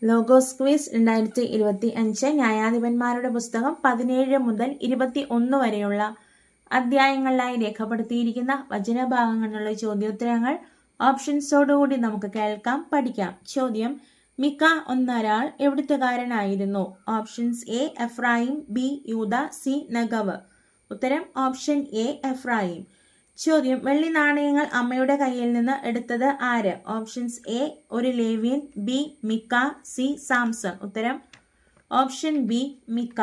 Logos quiz 2025 ന്യായാധിപന്മാരുടെ പുസ്തകം 17 മുതൽ 21 വരെയുള്ള അധ്യായങ്ങളിലായി രേഖപ്പെടുത്തിയിരിക്കുന്ന വചനഭാഗങ്ങളിലുള്ള ചോദ്യോത്തരങ്ങൾ ഓപ്ഷൻസോടുകൂടി നമുക്ക് കേൾക്കാം, പഠിക്കാം. ചോദ്യം: മിക്ക ഒന്നൊരാൾ എവിടുത്തുകാരനായിരുന്നു? ഓപ്ഷൻസ് എ എഫ്രായിം, ബി യൂദ, സി നെഗവ്. ഉത്തരം ഓപ്ഷൻ എ എഫ്രായിം. ചോദ്യം: വെള്ളി നാണയങ്ങൾ അമ്മയുടെ കയ്യിൽ നിന്ന് എടുത്തത് ആര്? ഓപ്ഷൻസ് എ ഒരു ലേവ്യൻ, ബി മിക്ക, സി സാംസൺ. ഉത്തരം ഓപ്ഷൻ ബി മിക്ക.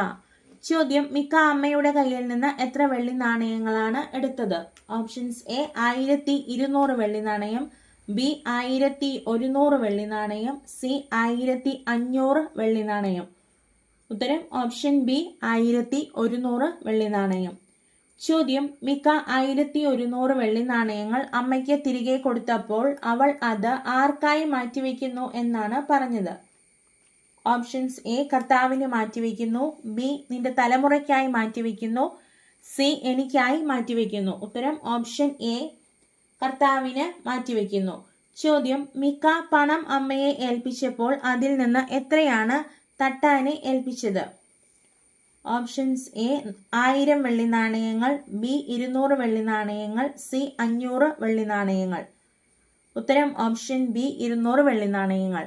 ചോദ്യം: മിക്ക അമ്മയുടെ കയ്യിൽ നിന്ന് എത്ര വെള്ളി നാണയങ്ങളാണ് എടുത്തത്? ഓപ്ഷൻസ് എ 1200 വെള്ളി നാണയം, ബി 1100 വെള്ളി നാണയം, സി 1500 വെള്ളി നാണയം. ഉത്തരം ഓപ്ഷൻ ബി 1100 വെള്ളി നാണയം. ചോദ്യം: മിക്ക 1100 വെള്ളി നാണയങ്ങൾ അമ്മയ്ക്ക് തിരികെ കൊടുത്തപ്പോൾ അവൾ അത് ആർക്കായി മാറ്റിവെക്കുന്നു എന്നാണ് പറഞ്ഞത്? ഓപ്ഷൻസ് എ കർത്താവിന് മാറ്റിവെക്കുന്നു, ബി നിന്റെ തലമുറയ്ക്കായി മാറ്റിവെക്കുന്നു, സി എനിക്കായി മാറ്റിവെക്കുന്നു. ഉത്തരം ഓപ്ഷൻ എ കർത്താവിന് മാറ്റിവെക്കുന്നു. ചോദ്യം: മിക്ക പണം അമ്മയെ ഏൽപ്പിച്ചപ്പോൾ അതിൽ നിന്ന് എത്രയാണ് തട്ടാനെ ഏൽപ്പിച്ചത്? ഓപ്ഷൻസ് എ 1000 വെള്ളി നാണയങ്ങൾ, ബി 200 വെള്ളി നാണയങ്ങൾ, സി 500 വെള്ളി നാണയങ്ങൾ. ഉത്തരം ഓപ്ഷൻ ബി 200 വെള്ളി നാണയങ്ങൾ.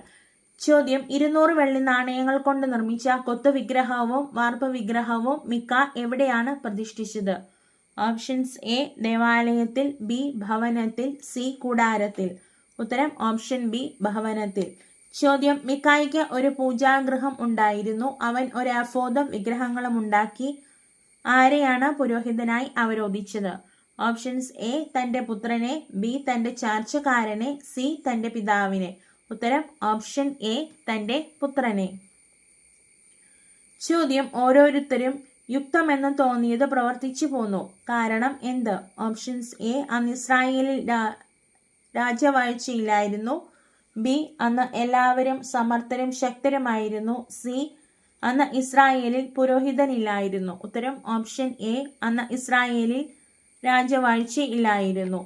ചോദ്യം: 200 വെള്ളി നാണയങ്ങൾ കൊണ്ട് നിർമ്മിച്ച കൊത്തു വിഗ്രഹവും വാർപ്പ് വിഗ്രഹവും മിക്ക എവിടെയാണ് പ്രതിഷ്ഠിച്ചത്? ഓപ്ഷൻസ് എ ദേവാലയത്തിൽ, ബി ഭവനത്തിൽ, സി കൂടാരത്തിൽ. ഉത്തരം ഓപ്ഷൻ ബി ഭവനത്തിൽ. ചോദ്യം: മിക്കായ്ക്ക് ഒരു പൂജാഗൃഹം ഉണ്ടായിരുന്നു. അവൻ ഒരു അഫോദം വിഗ്രഹങ്ങളും ഉണ്ടാക്കി. ആരെയാണ് പുരോഹിതനായി അവരോധിച്ചത്? ഓപ്ഷൻസ് എ തന്റെ പുത്രനെ, ബി തന്റെ ചാർച്ചക്കാരനെ, സി തന്റെ പിതാവിനെ. ഉത്തരം ഓപ്ഷൻ എ തന്റെ പുത്രനെ. ചോദ്യം: ഓരോരുത്തരും യുക്തമെന്ന് തോന്നിയത് പ്രവർത്തിച്ചു പോന്നു. കാരണം എന്ത്? ഓപ്ഷൻസ് എ അന്ന് ഇസ്രായേലിൽ രാജവാഴ്ചയില്ലായിരുന്നു, ബി അന്ന് എല്ലാവരും സമർത്ഥരും ശക്തരുമായിരുന്നു, സി അന്ന് ഇസ്രായേലിൽ പുരോഹിതനില്ലായിരുന്നു. ഉത്തരം ഓപ്ഷൻ എ അന്ന് ഇസ്രായേലിൽ രാജവാഴ്ചയില്ലായിരുന്നു.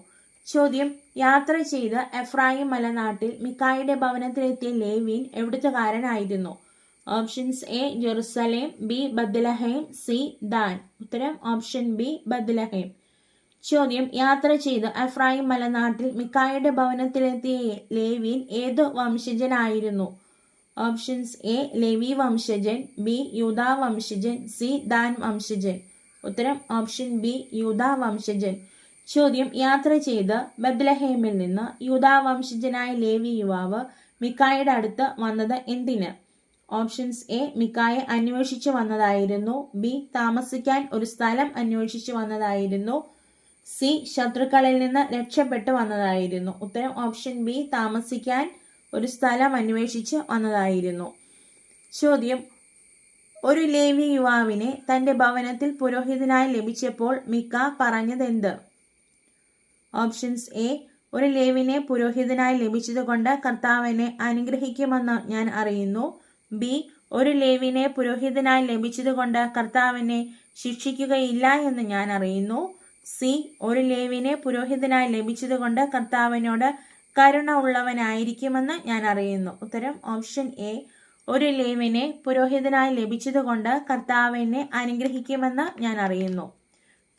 ചോദ്യം: യാത്ര ചെയ്ത് എഫ്രായിം മലനാട്ടിൽ മിക്കായുടെ ഭവനത്തിലെത്തിയ ലേവ്യൻ എവിടുത്തുകാരനായിരുന്നു? Options A Jerusalem, B Bethlehem, C Dan. ഉത്തരം ഓപ്ഷൻ ബി ബത്ലഹേം. ചോദ്യം: യാത്ര ചെയ്ത് എഫ്രായിം മലനാട്ടിൽ മിക്കായുടെ ഭവനത്തിലെത്തിയ ലേവ്യൻ ഏതു വംശജനായിരുന്നു? ഓപ്ഷൻസ് എ ലേവി വംശജൻ, ബി യൂദാ വംശജൻ, സി ദാൻ വംശജൻ. ഉത്തരം ഓപ്ഷൻ ബി യൂദാ വംശജൻ. ചോദ്യം: യാത്ര ചെയ്ത് ബത്ലഹേമിൽ നിന്ന് യൂദാ വംശജനായ ലേവി യുവാവ് മിക്കായുടെ അടുത്ത് വന്നത് എന്തിന്? ഓപ്ഷൻസ് എ മിക്കായെ അന്വേഷിച്ചു വന്നതായിരുന്നു, ബി താമസിക്കാൻ ഒരു സ്ഥലം അന്വേഷിച്ചു വന്നതായിരുന്നു, സി ശത്രുക്കളിൽ നിന്ന് രക്ഷപ്പെട്ടു വന്നതായിരുന്നു. ഉത്തരം ഓപ്ഷൻ ബി താമസിക്കാൻ ഒരു സ്ഥലം അന്വേഷിച്ച് വന്നതായിരുന്നു. ചോദ്യം: ഒരു ലേവി യുവാവിനെ തന്റെ ഭവനത്തിൽ പുരോഹിതനായി ലഭിച്ചപ്പോൾ മിക്ക പറഞ്ഞതെന്ത്? ഓപ്ഷൻസ് എ ഒരു ലേവിനെ പുരോഹിതനായി ലഭിച്ചതുകൊണ്ട് കർത്താവിനെ അനുഗ്രഹിക്കുമെന്ന് ഞാൻ അറിയുന്നു, ബി ഒരു ലേവിനെ പുരോഹിതനായി ലഭിച്ചതുകൊണ്ട് കർത്താവിനെ ശിക്ഷിക്കുകയില്ല എന്ന് ഞാൻ അറിയുന്നു, സി ഒരു ലേവിനെ പുരോഹിതനായി ലഭിച്ചതുകൊണ്ട് കർത്താവിനോട് കരുണ ഉള്ളവനായിരിക്കുമെന്ന് ഞാൻ അറിയുന്നു. ഉത്തരം ഓപ്ഷൻ എ ഒരു ലേവിനെ പുരോഹിതനായി ലഭിച്ചതുകൊണ്ട് കർത്താവിനെ അനുഗ്രഹിക്കുമെന്ന് ഞാൻ അറിയുന്നു.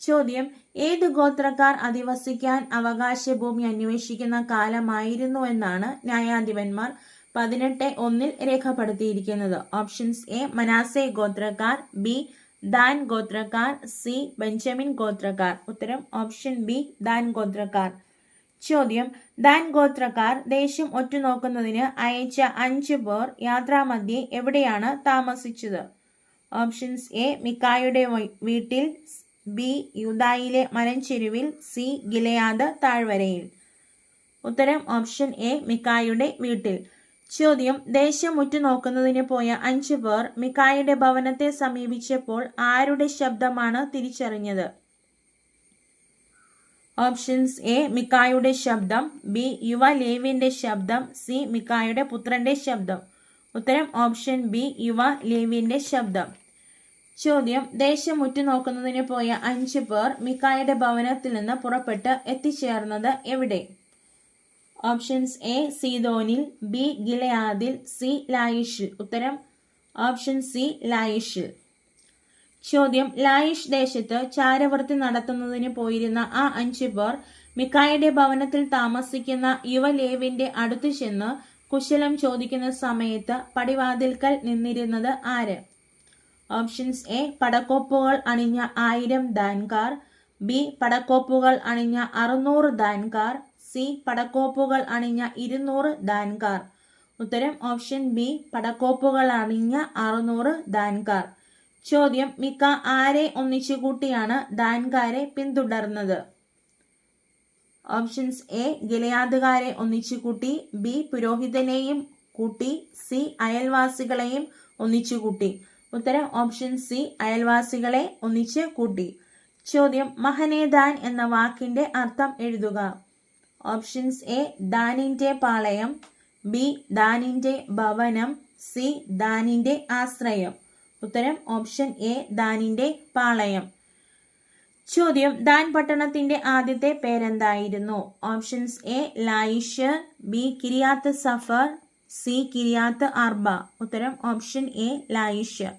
ചോദ്യം: ഏത് ഗോത്രക്കാർ അധിവസിക്കാൻ അവകാശഭൂമി അന്വേഷിക്കുന്ന കാലമായിരുന്നു എന്നാണ് ന്യായാധിപന്മാർ 18:1 രേഖപ്പെടുത്തിയിരിക്കുന്നത്? ഓപ്ഷൻസ് എ മനാസെ ഗോത്രക്കാർ, ബി ദാൻ ഗോത്രക്കാർ, സി ബെഞ്ചമിൻ ഗോത്രക്കാർ. ഉത്തരം ഓപ്ഷൻ ബി ദാൻ ഗോത്രക്കാർ. ചോദ്യം: ദാൻ ഗോത്രക്കാർ ദേശം ഒറ്റുനോക്കുന്നതിന് അയച്ച 5 പേർ യാത്രാമധ്യേ എവിടെയാണ് താമസിച്ചത്? ഓപ്ഷൻസ് എ മിക്കായുടെ വീട്ടിൽ, ബി യൂദായിലെ മലഞ്ചെരുവിൽ, സി ഗിലെയാദ് താഴ്വരയിൽ. ഉത്തരം ഓപ്ഷൻ എ മിക്കായുടെ വീട്ടിൽ. ചോദ്യം: ദേശം ഉറ്റുനോക്കുന്നതിന് പോയ 5 പേർ മിക്കായുടെ ഭവനത്തെ സമീപിച്ചപ്പോൾ ആരുടെ ശബ്ദമാണ് തിരിച്ചറിഞ്ഞത്? ഓപ്ഷൻസ് എ മിക്കായുടെ ശബ്ദം, ബി യുവ ലേവ്യന്റെ ശബ്ദം, സി മിക്കായുടെ പുത്രന്റെ ശബ്ദം. ഉത്തരം ഓപ്ഷൻ ബി യുവ ലേവ്യന്റെ ശബ്ദം. ചോദ്യം: ദേശം ഉറ്റുനോക്കുന്നതിന് പോയ 5 പേർ മിക്കായുടെ ഭവനത്തിൽ നിന്ന് പുറപ്പെട്ട് എത്തിച്ചേർന്നത് എവിടെ? ഓപ്ഷൻസ് എ സീദോനിൽ, ബി ഗിലെയാദിൽ, സി ലായിഷിൽ. ഉത്തരം ഓപ്ഷൻ സി ലായിഷിൽ. ചോദ്യം, ലായിഷ് ദേശത്ത് ചാരവൃത്തി നടത്തുന്നതിന് പോയിരുന്ന ആ 5 പേർ മിക്കായുടെ ഭവനത്തിൽ താമസിക്കുന്ന യുവലേവിന്റെ അടുത്തു ചെന്ന് കുശലം ചോദിക്കുന്ന സമയത്ത് പടിവാതിൽക്കൽ നിന്നിരുന്നത് ആര്? ഓപ്ഷൻസ് എ പടക്കോപ്പുകൾ അണിഞ്ഞ 1000 ദാൻകാർ, ബി പടക്കോപ്പുകൾ അണിഞ്ഞ 600 ദാൻകാർ, സി പടക്കോപ്പുകൾ അണിഞ്ഞ 200 ദാൻകാർ. ഉത്തരം ഓപ്ഷൻ ബി പടക്കോപ്പുകൾ അണിഞ്ഞ 600 ദാൻകാർ. ചോദ്യം, മിക്ക ആരെ ഒന്നിച്ചു കൂട്ടിയാണ് ദാൻകാരെ പിന്തുടർന്നത്? ഓപ്ഷൻസ് എ ഗിലെയാദുകാരെ ഒന്നിച്ചു കൂട്ടി, ബി പുരോഹിതനെയും കൂട്ടി, സി അയൽവാസികളെയും ഒന്നിച്ചു കൂട്ടി. ഉത്തരം ഓപ്ഷൻ സി അയൽവാസികളെ ഒന്നിച്ച് കൂട്ടി. ചോദ്യം, മഹനേദാൻ എന്ന വാക്കിന്റെ അർത്ഥം എഴുതുക. ഓപ്ഷൻസ് എ ദാനിന്റെ പാളയം, ബി ദാനിന്റെ ഭവനം, സി ദാനിന്റെ ആശ്രയം. ഉത്തരം ഓപ്ഷൻ എ ദാനിന്റെ പാളയം. ചോദ്യം, ദാൻ പട്ടണത്തിന്റെ ആദ്യത്തെ പേരെന്തായിരുന്നു? Options A Laish, B Kiriath Sepher, C Kiriath Arba. ഉത്തരം ഓപ്ഷൻ എ ലായിഷ്.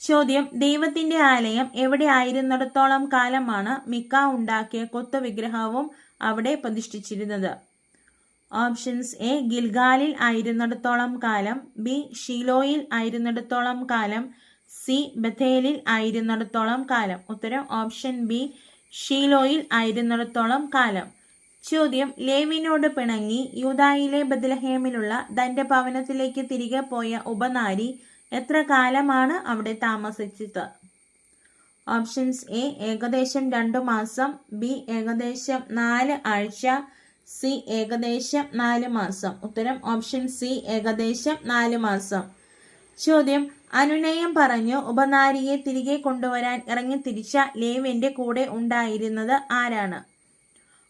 ചോദ്യം, ദൈവത്തിന്റെ ആലയം എവിടെ ആയിരുന്നിടത്തോളം കാലമാണ് മിക്ക ഉണ്ടാക്കിയ കൊത്തു വിഗ്രഹവും അവിടെ പ്രതിഷ്ഠിച്ചിരുന്നത്? ഓപ്ഷൻസ് എ ഗിൽഗാലിൽ ആയിരുന്നിടത്തോളം കാലം, ബി ഷീലോയിൽ ആയിരുന്നിടത്തോളം കാലം, സി ബഥേലിൽ ആയിരുന്നിടത്തോളം കാലം. ഉത്തരം ഓപ്ഷൻ ബി ഷീലോയിൽ ആയിരുന്നിടത്തോളം കാലം. ചോദ്യം, ലേവിനോട് പിണങ്ങി യൂദായിലെ ബത്ലഹേമിലുള്ള തന്റെ ഭവനത്തിലേക്ക് തിരികെ പോയ ഉപനാരി എത്ര കാലമാണ് അവിടെ താമസിച്ചത്? ഓപ്ഷൻസ് എ ഏകദേശം 2 മാസം, ബി ഏകദേശം 4 ആഴ്ച, സി ഏകദേശം 4 മാസം. ഉത്തരം ഓപ്ഷൻ സി ഏകദേശം 4 മാസം. ചോദ്യം, അനുനയം പറഞ്ഞു ഉപനാരിയെ തിരികെ കൊണ്ടുവരാൻ ഇറങ്ങിത്തിരിച്ച ലേവിന്റെ കൂടെ ഉണ്ടായിരുന്നത് ആരാണ്?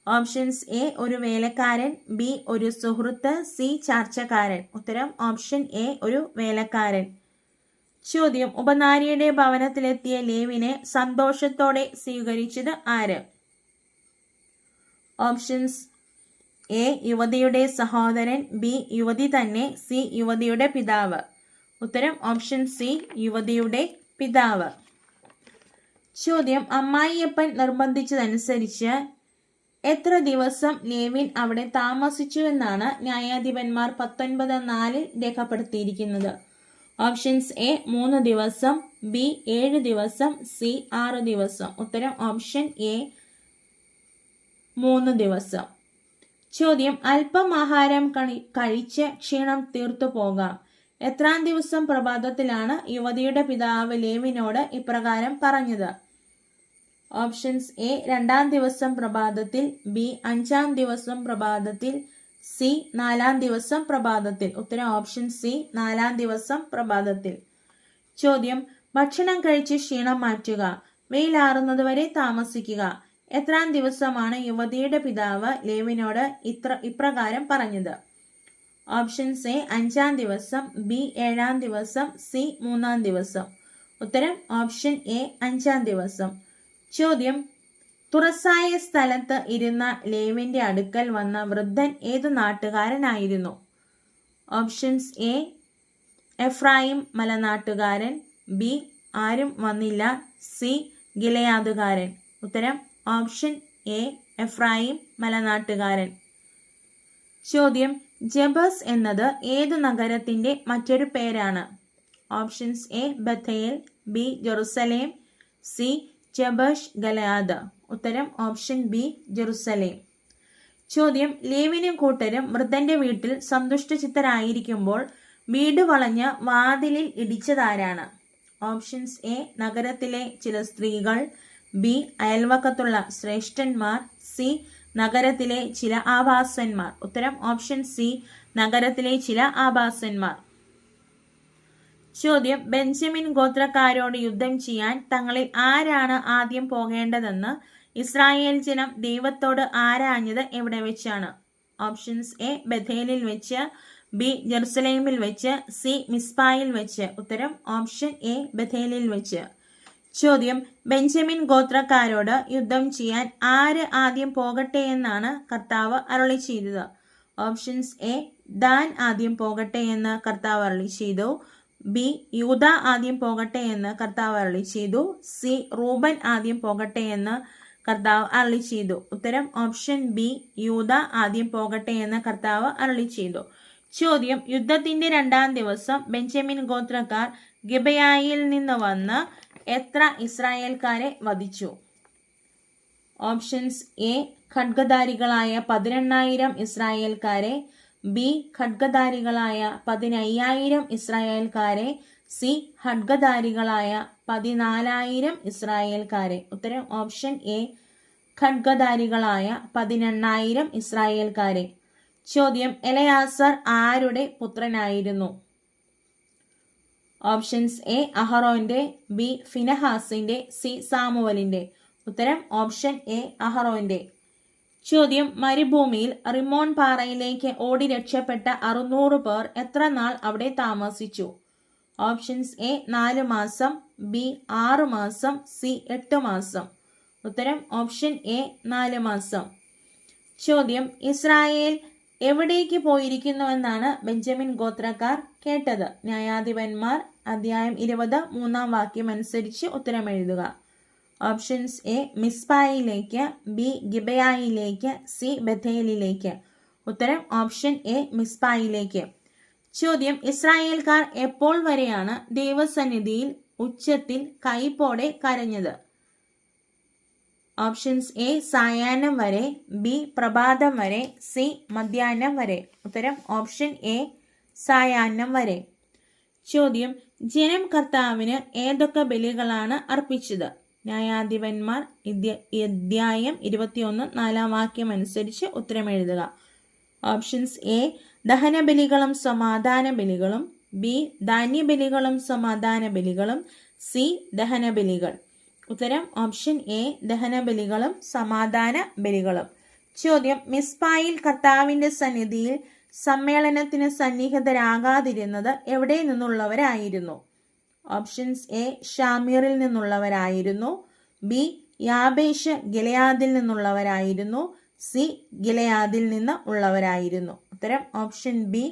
ഓപ്ഷൻസ് എ ഒരു വേലക്കാരൻ, ബി ഒരു സുഹൃത്ത്, സി ചാർച്ചക്കാരൻ. ഉത്തരം ഓപ്ഷൻ എ ഒരു വേലക്കാരൻ. ചോദ്യം, ഉപനാരിയുടെ ഭവനത്തിലെത്തിയ ലേവിനെ സന്തോഷത്തോടെ സ്വീകരിച്ചത് ആര്? ഓപ്ഷൻസ് എ യുവതിയുടെ സഹോദരൻ, ബി യുവതി തന്നെ, സി യുവതിയുടെ പിതാവ്. ഉത്തരം ഓപ്ഷൻ സി യുവതിയുടെ പിതാവ്. ചോദ്യം, അമ്മായിയപ്പൻ നിർബന്ധിച്ചതനുസരിച്ച് എത്ര ദിവസം ലേവിൻ അവിടെ താമസിച്ചുവെന്നാണ് ന്യായാധിപന്മാർ 19:4 രേഖപ്പെടുത്തിയിരിക്കുന്നത്? ഓപ്ഷൻസ് എ 3 ദിവസം, ബി 7 ദിവസം, സി 6 ദിവസം. ഉത്തരം ഓപ്ഷൻ എ 3 ദിവസം. ചോദ്യം, അല്പം ആഹാരം കഴിച്ച് ക്ഷീണം തീർത്തു പോകാം. എത്രാം ദിവസം പ്രഭാതത്തിലാണ് യുവതിയുടെ പിതാവ് ലേവിനോട് ഇപ്രകാരം പറഞ്ഞത്? ഓപ്ഷൻസ് എ 2-ാം ദിവസം പ്രഭാതത്തിൽ, ബി 5-ാം ദിവസം പ്രഭാതത്തിൽ, സി 4-ാം ദിവസം പ്രഭാതത്തിൽ. ഉത്തരം ഓപ്ഷൻ സി 4-ാം ദിവസം പ്രഭാതത്തിൽ. ചോദ്യം, ഭക്ഷണം കഴിച്ച് ക്ഷീണം മാറ്റുക, വെയിലാറുന്നതുവരെ താമസിക്കുക. എത്രാം ദിവസമാണ് യുവതിയുടെ പിതാവ് ലേവിനോട് ഇപ്രകാരം പറഞ്ഞത്? ഓപ്ഷൻസ് എ 5-ാം ദിവസം, ബി 7-ാം ദിവസം, സി 3-ാം ദിവസം. ഉത്തരം ഓപ്ഷൻ എ 5-ാം ദിവസം. ചോദ്യം, തുറസായ സ്ഥലത്ത് ഇരുന്ന ലേവിന്റെ അടുക്കൽ വന്ന വൃദ്ധൻ ഏതു നാട്ടുകാരനായിരുന്നു? ഓപ്ഷൻസ് എ എഫ്രായിം മലനാട്ടുകാരൻ, ബി ആരും വന്നില്ല, സി ഗിലെയാദുകാരൻ. ഉത്തരം ഓപ്ഷൻ എ എഫ്രായിം മലനാട്ടുകാരൻ. ചോദ്യം, ജബസ് എന്നത് ഏതു നഗരത്തിന്റെ മറ്റൊരു പേരാണ്? Options A Bethel, B Jerusalem, C Jabesh Gilead. ഉത്തരം ഓപ്ഷൻ ബി ജെറുസലേം. ചോദ്യം, ലേവിനും കൂട്ടരും വൃദ്ധന്റെ വീട്ടിൽ സന്തുഷ്ടചിത്തരായിരിക്കുമ്പോൾ വീട് വളഞ്ഞ് വാതിലിൽ ഇടിച്ചതാരാണ്? ഓപ്ഷൻസ് എ നഗരത്തിലെ ചില സ്ത്രീകൾ, ബി അയൽവക്കത്തുള്ള ശ്രേഷ്ഠന്മാർ, സി നഗരത്തിലെ ചില ആഭാസന്മാർ. ഉത്തരം ഓപ്ഷൻ സി നഗരത്തിലെ ചില ആഭാസന്മാർ. ചോദ്യം, ബെഞ്ചമിൻ ഗോത്രക്കാരോട് യുദ്ധം ചെയ്യാൻ തങ്ങളിൽ ആരാണ് ആദ്യം പോകേണ്ടതെന്ന് ഇസ്രായേൽ ജനം ദൈവത്തോട് ആരാഞ്ഞത് എവിടെ വെച്ചാണ്? ഓപ്ഷൻസ് എ ബഥേലിൽ വെച്ച്, ബി ജെറുസലേമിൽ വെച്ച്, സി മിസ്പായിൽ വെച്ച്. ഉത്തരം ഓപ്ഷൻ എ ബഥേലിൽ വെച്ച്. ചോദ്യം, ബെഞ്ചമിൻ ഗോത്രക്കാരോട് യുദ്ധം ചെയ്യാൻ ആര് ആദ്യം പോകട്ടെ എന്നാണ് കർത്താവ് അരുളി ചെയ്തത്? ഓപ്ഷൻസ് എ ദാൻ ആദ്യം പോകട്ടെ എന്ന് കർത്താവ് അരുളി ചെയ്തു. ബി യൂദ ആദ്യം പോകട്ടെ എന്ന് കർത്താവ് അരുളി ചെയ്തു. സി റൂബൻ ആദ്യം പോകട്ടെ എന്ന് കർത്താവ് അരുളി ചെയ്തു. ഉത്തരം ഓപ്ഷൻ ബി യൂദ ആദ്യം പോകട്ടെ എന്ന് കർത്താവ് അരുളി ചെയ്തു. ചോദ്യം, യുദ്ധത്തിന്റെ 2-ാം ദിവസം ബെഞ്ചമിൻ ഗോത്രക്കാർ ഗിബയായിൽ നിന്ന് വന്ന് എത്ര ഇസ്രായേൽക്കാരെ വധിച്ചു? ഓപ്ഷൻസ് എ ഖഡ്ഗധാരികളായ 18,000 ഇസ്രായേൽക്കാരെ. ബി ഖഡ്ഗധാരികളായ 15,000 ഇസ്രായേൽക്കാരെ. സി ഖഡ്ഗധാരികളായ 14,000 ഇസ്രായേൽക്കാരെ. ഉത്തരം ഓപ്ഷൻ എ ഖഡ്ഗധാരികളായ 18,000 ഇസ്രായേൽക്കാരെ. ചോദ്യം, എലയാസർ ആരുടെ പുത്രനായിരുന്നു? ഓപ്ഷൻസ് എ അഹറോന്റെ, ബി ഫിനഹാസിന്റെ, സി സാമുവലിന്റെ. ഉത്തരം ഓപ്ഷൻ എ അഹറോന്റെ. ചോദ്യം, മരുഭൂമിയിൽ റിമോൺ പാറയിലേക്ക് ഓടി രക്ഷപ്പെട്ട 600 പേർ എത്ര നാൾ അവിടെ താമസിച്ചു? ഓപ്ഷൻസ് എ 4 മാസം, ബി 6 മാസം, സി 8 മാസം. ഉത്തരം ഓപ്ഷൻ എ 4 മാസം. ചോദ്യം, ഇസ്രായേൽ എവിടേക്ക് പോയിരിക്കുന്നുവെന്നാണ് ബെഞ്ചമിൻ ഗോത്രക്കാർ കേട്ടത്? ന്യായാധിപന്മാർ അധ്യായം 20 3-ാം വാക്യം അനുസരിച്ച് ഉത്തരം എഴുതുക. ഓപ്ഷൻസ് എ മിസ്പായിലേക്ക്, ബി ഗിബയായിലേക്ക്, സി ബഥേലിലേക്ക്. ഉത്തരം ഓപ്ഷൻ എ മിസ്പായിലേക്ക്. ചോദ്യം, ഇസ്രായേൽക്കാർ എപ്പോൾ വരെയാണ് ദൈവസന്നിധിയിൽ ഉച്ചത്തിൽ കൈപ്പോടെ കരഞ്ഞത്? ഓപ്ഷൻസ് എ സായാഹ്നം വരെ, ബി പ്രഭാതം വരെ, സി മധ്യാഹ്നം വരെ. ഉത്തരം ഓപ്ഷൻ എ സായാഹ്നം വരെ. ചോദ്യം, ജനം കർത്താവിന് ഏതൊക്കെ ബലികളാണ് അർപ്പിച്ചത്? ന്യായാധിപന്മാർ അധ്യായം 21 4-ാം വാക്യം അനുസരിച്ച് ഉത്തരം എഴുതുക. ഓപ്ഷൻസ് എ ദഹനബലികളും സമാധാന ബലികളും, ബി ധാന്യബലികളും സമാധാന ബലികളും, സി ദഹനബലികൾ. ഉത്തരം ഓപ്ഷൻ എ ദഹനബലികളും സമാധാന ബലികളും. ചോദ്യം, മിസ്പായിൽ കർത്താവിന്റെ സന്നിധിയിൽ സമ്മേളനത്തിന് സന്നിഹിതരാകാതിരുന്നത് എവിടെ നിന്നുള്ളവരായിരുന്നു? ഓപ്ഷൻസ് എ ഷാമീറിൽ നിന്നുള്ളവരായിരുന്നു, ബി യാബേഷ് ഗിലെയാദിൽ നിന്നുള്ളവരായിരുന്നു, സി ഗിലെയാദിൽ നിന്ന് ഉള്ളവരായിരുന്നു. ഉത്തരം ഓപ്ഷൻ ബി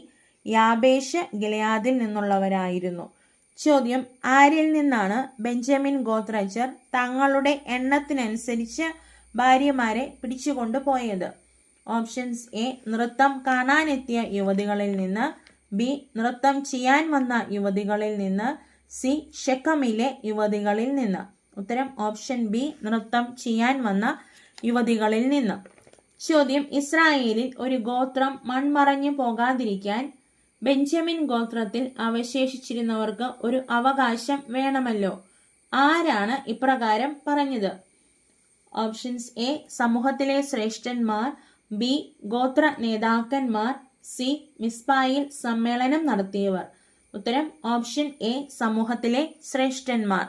യാബേഷ് ഗിലെയാദിൽ നിന്നുള്ളവരായിരുന്നു. ചോദ്യം, ആരിൽ നിന്നാണ് ബെഞ്ചമിൻ ഗോത്രജർ തങ്ങളുടെ എണ്ണത്തിനനുസരിച്ച് ഭാര്യമാരെ പിടിച്ചുകൊണ്ടുപോയത്? ഓപ്ഷൻസ് എ നൃത്തം കാണാനെത്തിയ യുവതികളിൽ നിന്ന്, ബി നൃത്തം ചെയ്യാൻ വന്ന യുവതികളിൽ നിന്ന്, സി ഷെക്കമിലെ യുവതികളിൽ നിന്ന്. ഉത്തരം ഓപ്ഷൻ ബി നൃത്തം ചെയ്യാൻ വന്ന യുവതികളിൽ നിന്ന്. ചോദ്യം, ഇസ്രായേലിൽ ഒരു ഗോത്രം മൺമറഞ്ഞു പോകാതിരിക്കാൻ ബെഞ്ചമിൻ ഗോത്രത്തിൽ അവശേഷിച്ചിരുന്നവർക്ക് ഒരു അവകാശം വേണമല്ലോ. ആരാണ് ഇപ്രകാരം പറഞ്ഞത്? ഓപ്ഷൻസ് എ സമൂഹത്തിലെ ശ്രേഷ്ഠന്മാർ, ബി ഗോത്ര നേതാക്കന്മാർ, സി മിസ്പായിൽ സമ്മേളനം നടത്തിയവർ. ഉത്തരം ഓപ്ഷൻ എ സമൂഹത്തിലെ ശ്രേഷ്ഠന്മാർ.